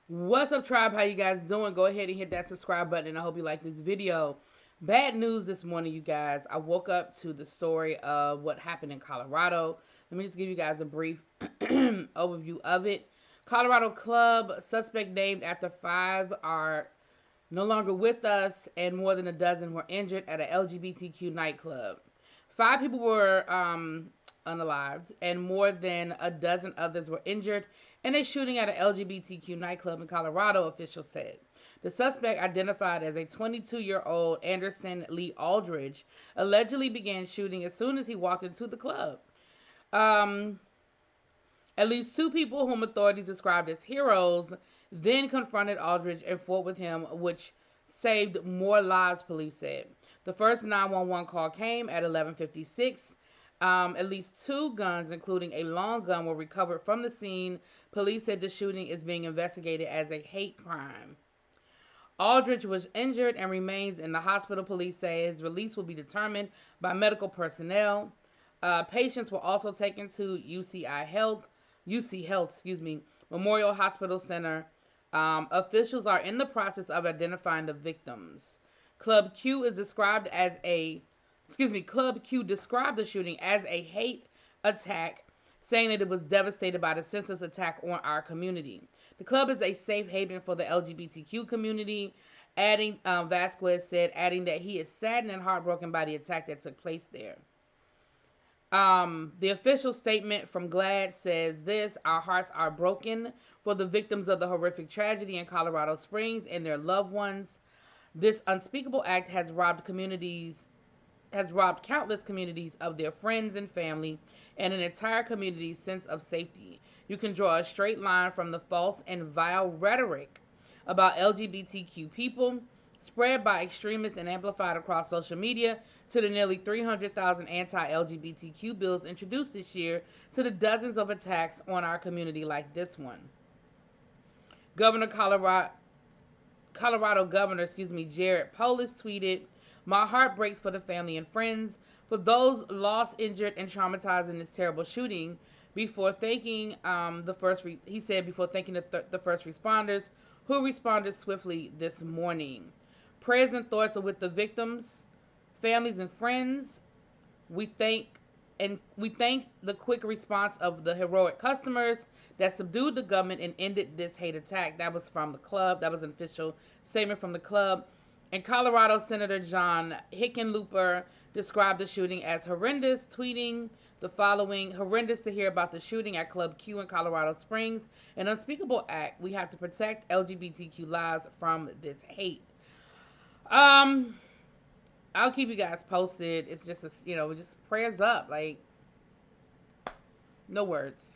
What's up, tribe? How you guys doing? Go ahead and hit that subscribe button, and I hope you like this video. Bad news this morning, you guys. I woke up to the story of what happened in Colorado. Let me just give you guys a brief overview of it. Colorado club suspect named after 5 are no longer with us, and more than a dozen were injured at an LGBTQ nightclub. 5 people were unalived, and more than a dozen others were injured in a shooting at an LGBTQ nightclub in Colorado, officials said. The suspect, identified as a 22-year-old Anderson Lee Aldridge, allegedly began shooting as soon as he walked into the club. Um, at least 2 people, whom authorities described as heroes, then confronted Aldridge and fought with him, which saved more lives, police said. The first 911 call came at 11:56. At least 2 guns, including a long gun, were recovered from the scene. Police said the shooting is being investigated as a hate crime. Aldridge was injured and remains in the hospital. Police say his release will be determined by medical personnel. Patients were also taken to UC Health, Memorial Hospital Center. Officials are in the process of identifying the victims. Club Q described the shooting as a hate attack, saying that it was devastated by the senseless attack on our community. The club is a safe haven for the LGBTQ community, Vasquez said, adding that he is saddened and heartbroken by the attack that took place there. The official statement from GLAAD says this: our hearts are broken for the victims of the horrific tragedy in Colorado Springs and their loved ones. This unspeakable act has robbed countless communities of their friends and family and an entire community's sense of safety. You can draw a straight line from the false and vile rhetoric about LGBTQ people spread by extremists and amplified across social media to the nearly 300,000 anti-LGBTQ bills introduced this year to the dozens of attacks on our community like this one. Colorado Governor, Jared Polis tweeted, "My heart breaks for the family and friends, for those lost, injured, and traumatized in this terrible shooting." Before thanking the first responders who responded swiftly this morning. Prayers and thoughts are with the victims, families, and friends. We thank the quick response of the heroic customers that subdued the government and ended this hate attack. That was from the club. That was an official statement from the club. And Colorado Senator John Hickenlooper described the shooting as horrendous, tweeting the following: horrendous to hear about the shooting at Club Q in Colorado Springs. An unspeakable act. We have to protect LGBTQ lives from this hate. I'll keep you guys posted. It's just just prayers up. Like, no words.